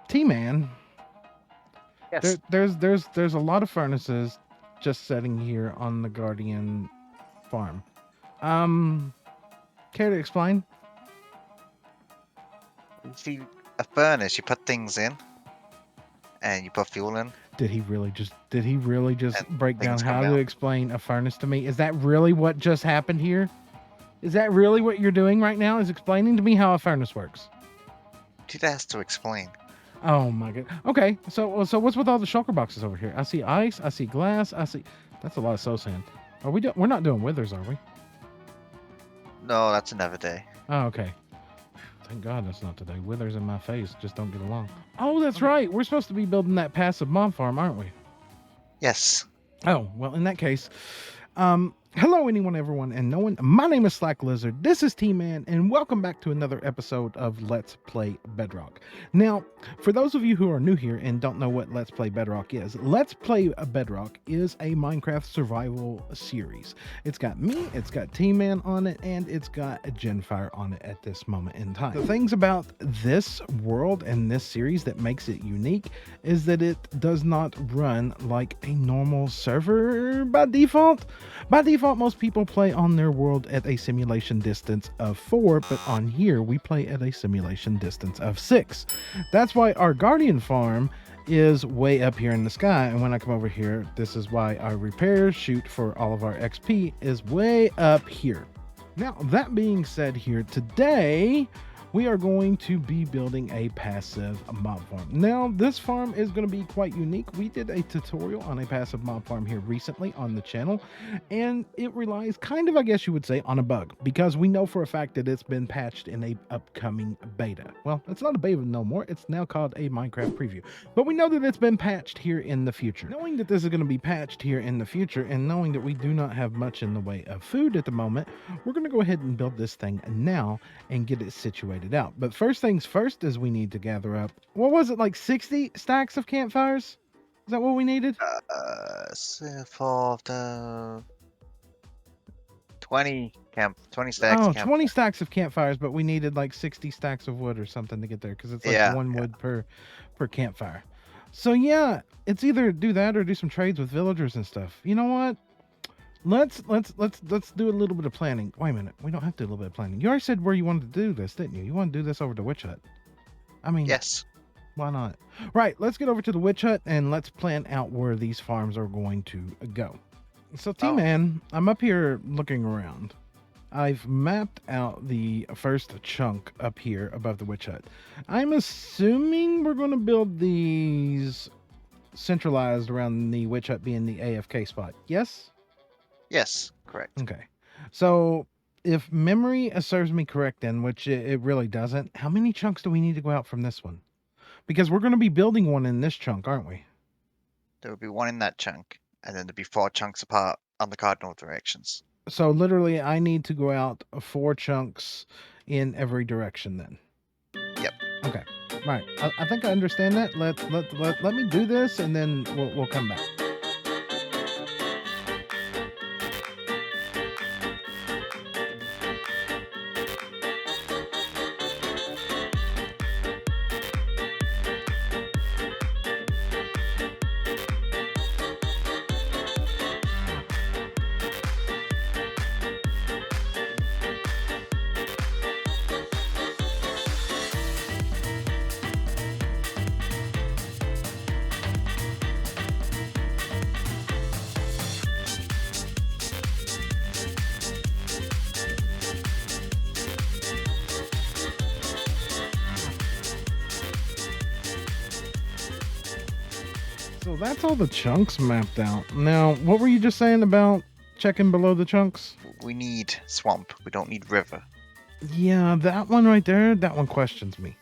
T-Man, Yes. there's a lot of furnaces just sitting here on the Guardian farm. Um, care to explain? You see, a furnace, you put things in, and you put fuel in, Did he really just and break down things come how to out. explain a furnace to me? Is that really what just happened here? Is that really what you're doing right now? Is explaining to me how a furnace works? Dude has to explain. Oh my god. Okay, so what's with all the shulker boxes over here? I see ice. I see glass. I see. That's a lot of soul sand. Are we? We're not doing withers, are we? No, that's another day. Oh, okay. Thank God that's not today. Withers in my face just don't get along. Oh, that's right. We're supposed to be building that passive mob farm, aren't we? Yes. Oh, well, in that case, hello, everyone, and no one. My name is SlackLizard. This is T-Man, and welcome back to another episode of Let's Play Bedrock. Now, for those of you who are new here and don't know what Let's Play Bedrock is, Let's Play Bedrock is a Minecraft survival series. It's got me, it's got T-Man on it, and it's got Genfire on it at this moment in time. The things about this world and this series that makes it unique is that it does not run like a normal server by default. By default, most people play on their world at a simulation distance of 4, but on here we play at a simulation distance of 6. That's why our Guardian farm is way up here in the sky, and when I come over here, this is why our repair chute for all of our XP is way up here. Now, that being said here, today we are going to be building a passive mob farm. Now, this farm is going to be quite unique. We did a tutorial on a passive mob farm here recently on the channel, and it relies kind of, I guess you would say, on a bug, because we know for a fact that it's been patched in a upcoming beta. Well, it's not a beta no more. It's now called a Minecraft preview, but we know that it's been patched here in the future. Knowing that this is going to be patched here in the future, and knowing that we do not have much in the way of food at the moment, we're going to go ahead and build this thing now and get it situated out. But first things first is we need to gather up, what was it, like 60 stacks of campfires? Is that what we needed? For the 20 stacks Oh, of 20 stacks of campfires, but we needed like 60 stacks of wood or something to get there, because it's like Yeah, one wood per campfire. So yeah, it's either do that or do some trades with villagers and stuff. You know what? Let's do a little bit of planning. Wait a minute. We don't have to do a little bit of planning. You already said where you wanted to do this, didn't you? You want to do this over the witch hut. I mean, yes. why not? Right, let's get over to the witch hut and let's plan out where these farms are going to go. So T-Man, I'm up here looking around. I've mapped out the first chunk up here above the witch hut. I'm assuming we're going to build these centralized around the witch hut being the AFK spot. Yes? Yes, correct. Okay. So if memory serves me correct, then, which it really doesn't, how many chunks do we need to go out from this one? Because we're going to be building one in this chunk, aren't we? There would be one in that chunk, and then there'd be 4 chunks apart on the cardinal directions. So literally, I need to go out 4 chunks in every direction then. Yep. Okay. Right. I think I understand that. Let me do this, and then we'll come back. So that's all the chunks mapped out. Now, what were you just saying about checking below the chunks? We need swamp. We don't need river. Yeah, that one right there, that one questions me.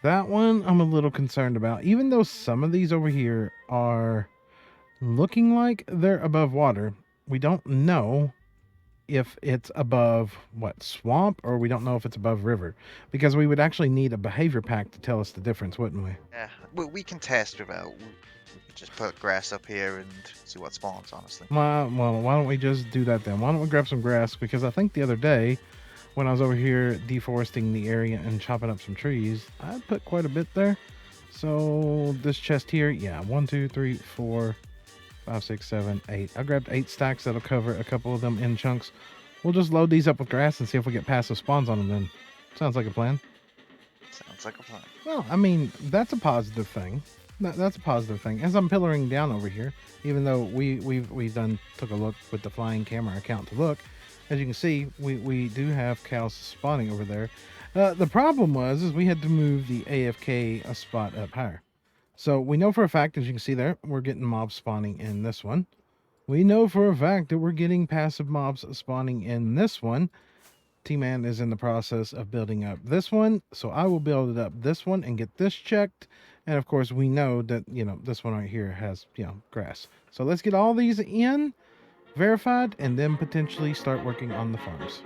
That one I'm a little concerned about. Even though some of these over here are looking like they're above water, we don't know if it's above, what, swamp, or we don't know if it's above river. Because we would actually need a behavior pack to tell us the difference, wouldn't we? Yeah, we can test without. We can just put grass up here and see what spawns, honestly. Well, why don't we just do that then? Why don't we grab some grass? Because I think the other day, when I was over here deforesting the area and chopping up some trees, I put quite a bit there. So this chest here, yeah, 1, 2, 3, 4, 5, 6, 7, 8. I grabbed 8 stacks. That'll cover a couple of them in chunks. We'll just load these up with grass and see if we get passive spawns on them then. Sounds like a plan. Sounds like a plan. Well, I mean, that's a positive thing. That's a positive thing. As I'm pillaring down over here, even though we've took a look with the flying camera account to look, as you can see, we do have cows spawning over there. The problem is we had to move the AFK a spot up higher. So we know for a fact, as you can see there, we're getting mobs spawning in this one. We know for a fact that we're getting passive mobs spawning in this one. T-Man is in the process of building up this one, so I will build up this one and get this checked. And of course, we know that, you know, this one right here has, you know, grass. So let's get all these in, verified, and then potentially start working on the farms.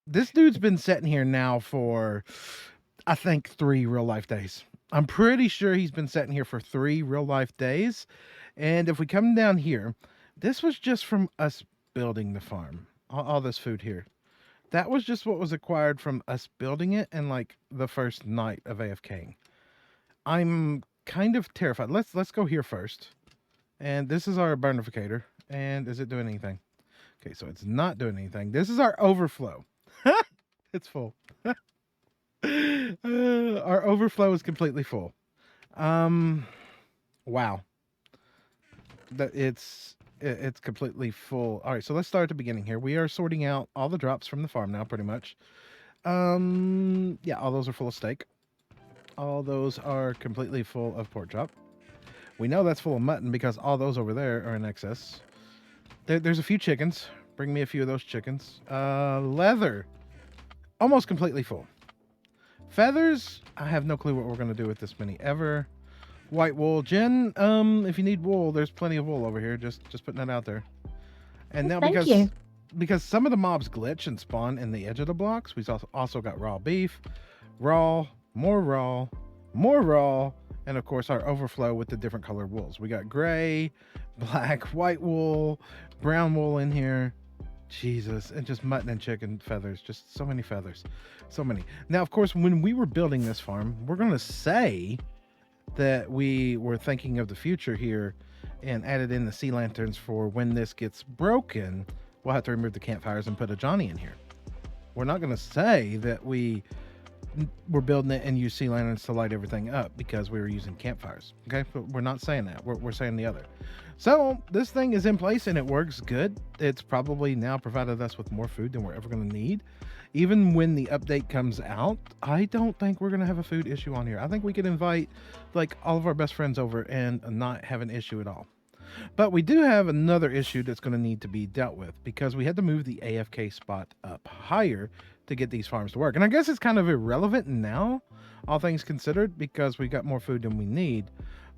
This dude's been sitting here now for, I think, 3 real life days. I'm pretty sure he's been sitting here for 3 real life days. And if we come down here, this was just from us building the farm. All this food here. That was just what was acquired from us building it in like the first night of AFKing. I'm kind of terrified. Let's go here first. And this is our burnificator. And is it doing anything? Okay, so it's not doing anything. This is our overflow. It's full. Our overflow is completely full. Wow. It's completely full. All right, so let's start at the beginning here. We are sorting out all the drops from the farm now, pretty much. Yeah, all those are full of steak. All those are completely full of pork chop. We know that's full of mutton because all those over there are in excess. There's a few chickens. Bring me a few of those chickens. Leather. Almost completely full. Feathers. I have no clue what we're going to do with this many ever. White wool. Jen, if you need wool, there's plenty of wool over here. Just putting that out there. And now because some of the mobs glitch and spawn in the edge of the blocks, we've also got raw beef, raw, more raw, more raw, and of course our overflow with the different colored wools. We got gray, black, white wool, brown wool in here. Jesus, and just mutton and chicken feathers, just so many feathers, so many. Now, of course, when we were building this farm, we're going to say that we were thinking of the future here and added in the sea lanterns for when this gets broken, we'll have to remove the campfires and put a Johnny in here. We're not going to say that we we're building it and use sea lanterns to light everything up because we were using campfires. Okay, but we're not saying that. We're saying the other. So this thing is in place and it works good. It's probably now provided us with more food than we're ever going to need. Even when the update comes out, I don't think we're going to have a food issue on here. I think we could invite like all of our best friends over and not have an issue at all. But we do have another issue that's going to need to be dealt with because we had to move the AFK spot up higher to get these farms to work. And I guess it's kind of irrelevant now, all things considered, because we got more food than we need.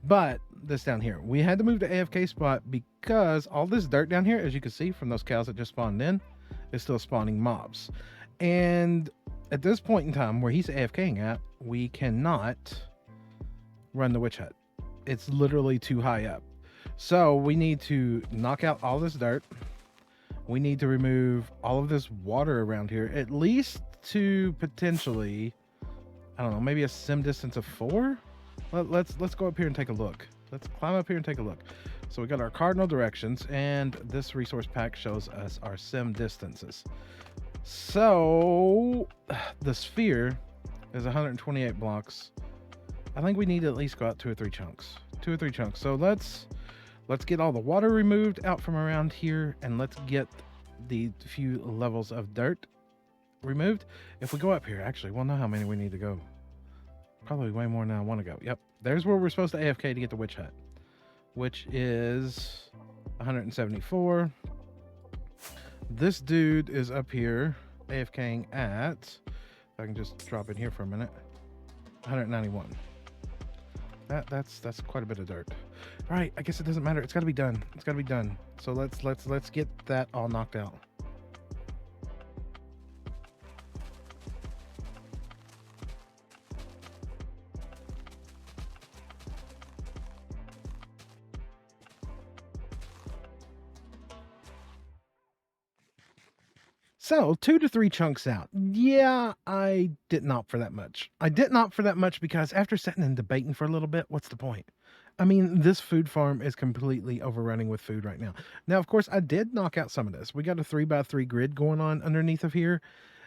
But this down here, we had to move the AFK spot because all this dirt down here, as you can see from those cows that just spawned in, is still spawning mobs. And at this point in time where he's AFKing at, we cannot run the witch hut. It's literally too high up. So we need to knock out all this dirt. We need to remove all of this water around here, at least to potentially, I don't know, maybe a sim distance of 4. Let's go up here and take a look. Let's climb up here and take a look. So we got our cardinal directions, and this resource pack shows us our sim distances. So the sphere is 128 blocks. I think we need to at least go out 2 or 3 chunks. 2 or 3 chunks. So let's get all the water removed out from around here, and let's get the few levels of dirt removed. If we go up here, actually, we'll know how many we need to go. Probably way more than I want to go. Yep, there's where we're supposed to AFK to get the witch hut, which is 174. This dude is up here AFKing at, if I can just drop in here for a minute, 191. That's quite a bit of dirt. All right, I guess it doesn't matter. It's got to be done. It's got to be done. So let's get that all knocked out. So 2 to 3 chunks out. Yeah, I didn't opt for that much. I didn't opt for that much because after sitting and debating for a little bit, what's the point? I mean, this food farm is completely overrunning with food right now. Now, of course, I did knock out some of this. We got a 3x3 grid going on underneath of here,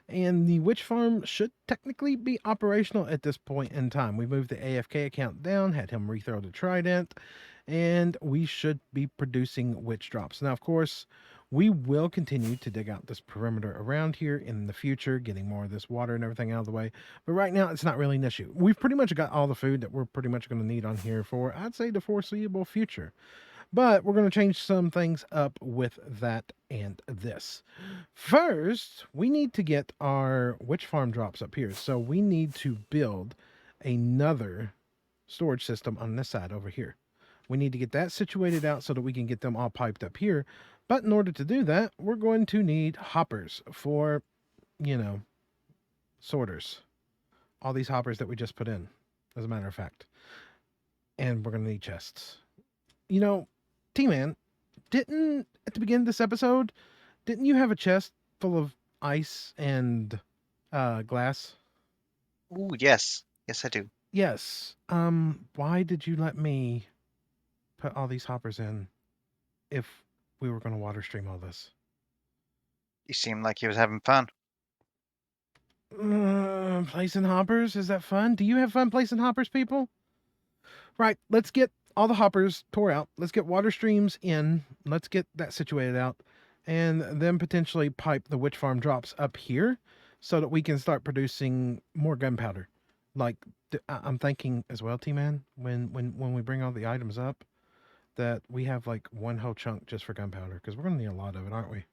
and the witch farm should technically be operational at this point in time. We moved the AFK account down, had him rethrow the trident, and we should be producing witch drops. Now, of course, we will continue to dig out this perimeter around here in the future, getting more of this water and everything out of the way. But right now, it's not really an issue. We've pretty much got all the food that we're pretty much going to need on here for, I'd say, the foreseeable future. But we're going to change some things up with that and this. First, we need to get our witch farm drops up here. So we need to build another storage system on this side over here. We need to get that situated out so that we can get them all piped up here. But in order to do that, we're going to need hoppers for, you know, sorters. All these hoppers that we just put in, as a matter of fact. And we're going to need chests. You know, T-Man, at the beginning of this episode, didn't you have a chest full of ice and glass? Ooh, yes. Yes, I do. Yes. Why did you let me put all these hoppers in if we were going to water stream all this? You seemed like you was having fun. Placing hoppers? Is that fun? Do you have fun placing hoppers, people? Right, let's get all the hoppers tore out. Let's get water streams in. Let's get that situated out. And then potentially pipe the witch farm drops up here so that we can start producing more gunpowder. Like, I'm thinking as well, T-Man, when we bring all the items up, that we have like one whole chunk just for gunpowder, because we're going to need a lot of it, aren't we?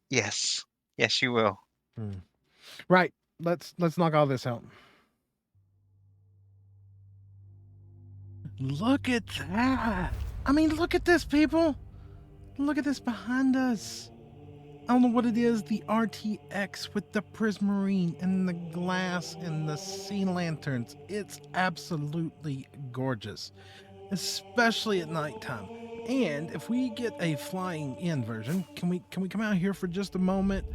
Yes. Yes, you will. Right. Let's knock all this out. Look at that. I mean, look at this, people. Look at this behind us. I don't know what it is. The RTX with the prismarine and the glass and the sea lanterns. It's absolutely gorgeous, especially at nighttime. And if we get a flying in version, can we come out here for just a moment?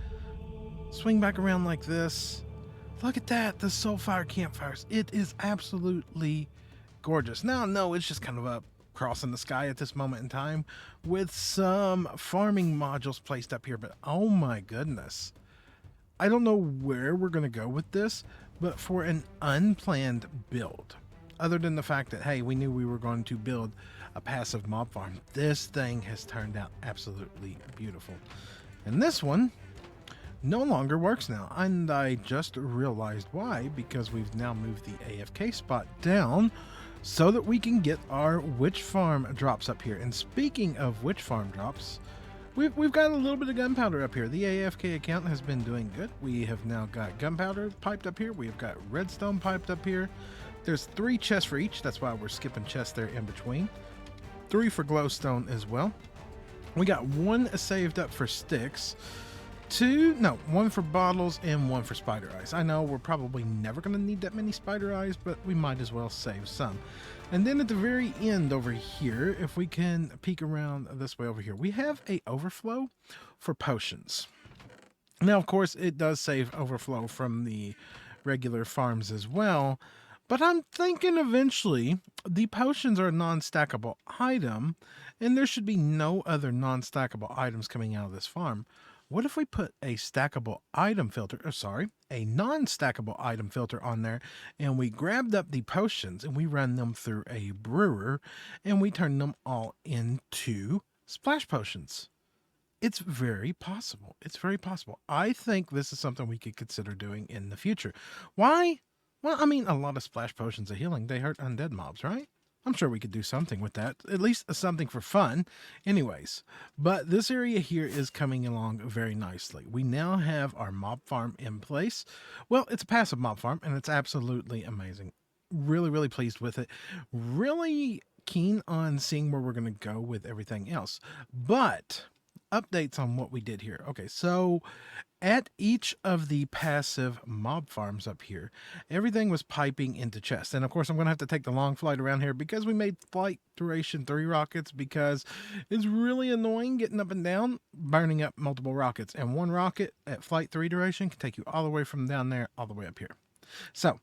Swing back around like this. Look at that, the Soulfire campfires. It is absolutely gorgeous. Now, no, it's just kind of up crossing the sky at this moment in time with some farming modules placed up here, but oh my goodness. I don't know where we're going to go with this, but for an unplanned build, other than the fact that, hey, we knew we were going to build a passive mob farm, this thing has turned out absolutely beautiful. And this one no longer works now, and I just realized why, because we've now moved the AFK spot down so that we can get our witch farm drops up here. And speaking of witch farm drops, we've got a little bit of gunpowder up here. The AFK account has been doing good. We have now got gunpowder piped up here. We've got redstone piped up here. There's 3 chests for each. That's why we're skipping chests there in between. 3 for glowstone as well. We got 1 saved up for sticks. 1 for bottles and 1 for spider eyes. I know we're probably never going to need that many spider eyes, but we might as well save some. And then at the very end over here, if we can peek around this way over here, we have a overflow for potions. Now, of course, it does save overflow from the regular farms as well, but I'm thinking eventually the potions are a non-stackable item, and there should be no other non-stackable items coming out of this farm. What if we put a stackable item filter, a non-stackable item filter on there, and we grabbed up the potions and we run them through a brewer and we turn them all into splash potions? It's very possible. It's very possible. I think this is something we could consider doing in the future. Why? Well, I mean, a lot of splash potions of healing, they hurt undead mobs, right? I'm sure we could do something with that, at least something for fun. Anyways, but this area here is coming along very nicely. We now have our mob farm in place. Well, it's a passive mob farm, and it's absolutely amazing. Really, really pleased with it. Really keen on seeing where we're going to go with everything else. But updates on what we did here. Okay, so at each of the passive mob farms up here, everything was piping into chests. And of course, I'm going to have to take the long flight around here because we made flight duration 3 rockets, because it's really annoying getting up and down, burning up multiple rockets. And 1 rocket at flight 3 duration can take you all the way from down there all the way up here. So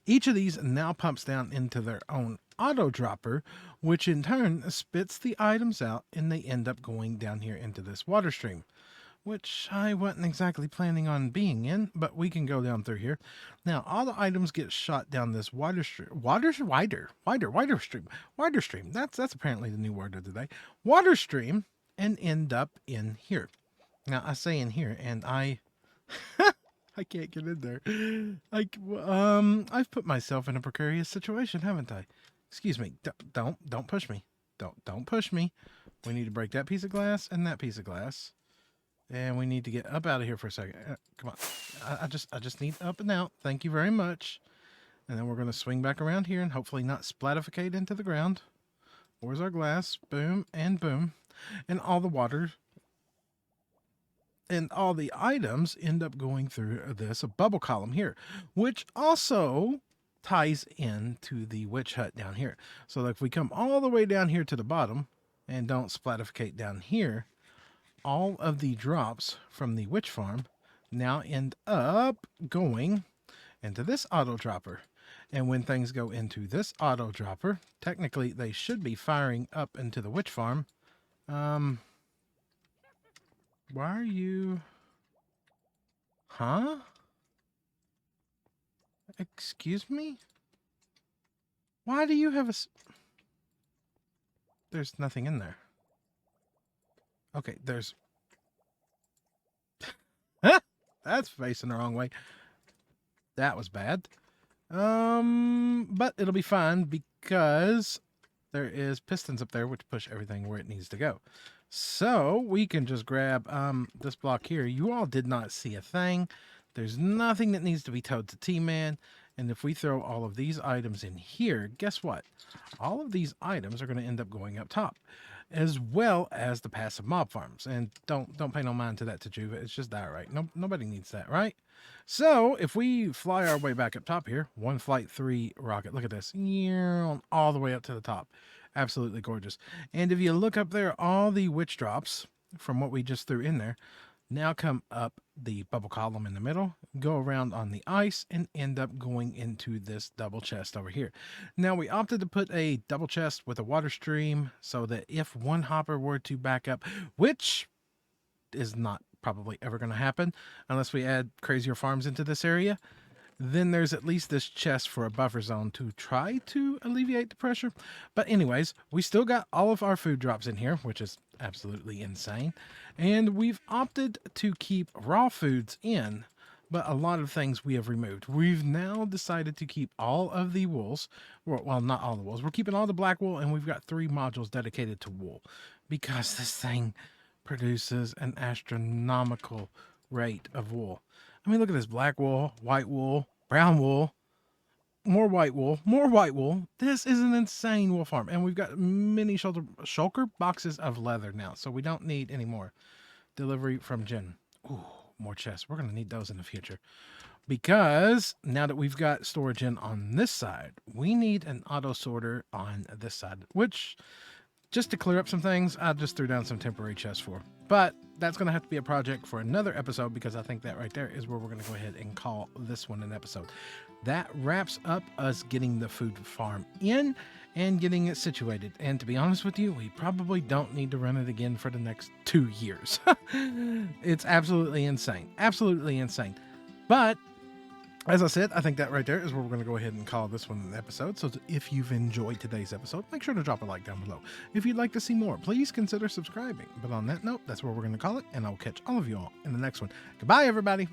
each of these now pumps down into their own auto dropper, which in turn spits the items out, and they end up going down here into this water stream, which I wasn't exactly planning on being in, but we can go down through here. Now, all the items get shot down this wider stream. That's apparently the new word of the day. Water stream, and end up in here. Now, I say in here, and I can't get in there. I've put myself in a precarious situation, haven't I? Excuse me. Don't push me. Don't push me. We need to break that piece of glass and that piece of glass. And we need to get up out of here for a second. Come on. I just need up and out. Thank you very much. And then we're going to swing back around here and hopefully not splatificate into the ground. Where's our glass? Boom and boom. And all the water and all the items end up going through this bubble column here, which also ties into the witch hut down here. So if we come all the way down here to the bottom and don't splatificate down here, all of the drops from the witch farm now end up going into this auto dropper. And when things go into this auto dropper, technically they should be firing up into the witch farm. Why are you... Huh? Excuse me? Why do you have a... There's nothing in there. Okay, there's... That's facing the wrong way. That was bad. But it'll be fine because there is pistons up there which push everything where it needs to go. So we can just grab this block here. You all did not see a thing. There's nothing that needs to be towed to T-Man. And if we throw all of these items in here, guess what? All of these items are going to end up going up top, as well as the passive mob farms. And don't pay no mind to that, Tajuva. It's just diorite. Nobody needs that, right? So if we fly our way back up top here, 1 flight 3 rocket. Look at this. All the way up to the top. Absolutely gorgeous. And if you look up there, all the witch drops from what we just threw in there now come up the bubble column in the middle, go around on the ice, and end up going into this double chest over here. Now, we opted to put a double chest with a water stream so that if one hopper were to back up, which is not probably ever going to happen unless we add crazier farms into this area. Then there's at least this chest for a buffer zone to try to alleviate the pressure. But anyways, we still got all of our food drops in here, which is absolutely insane. And we've opted to keep raw foods in, but a lot of things we have removed. We've now decided to keep all of the wools. Well, not all the wools. We're keeping all the black wool, and we've got 3 modules dedicated to wool because this thing produces an astronomical rate of wool. I mean, look at this: black wool, white wool, brown wool, more white wool, more white wool. This is an insane wool farm. And we've got many shulker boxes of leather now, so we don't need any more. Delivery from Jen. Ooh, more chests. We're going to need those in the future. Because now that we've got storage in on this side, we need an auto sorter on this side, which, just to clear up some things, I just threw down some temporary chests for. But that's going to have to be a project for another episode, because I think that right there is where we're going to go ahead and call this one an episode. That wraps up us getting the food farm in and getting it situated. And to be honest with you, we probably don't need to run it again for the next 2 years. It's absolutely insane. Absolutely insane. But as I said, I think that right there is where we're going to go ahead and call this one an episode. So if you've enjoyed today's episode, make sure to drop a like down below. If you'd like to see more, please consider subscribing. But on that note, that's where we're going to call it, and I'll catch all of you all in the next one. Goodbye, everybody.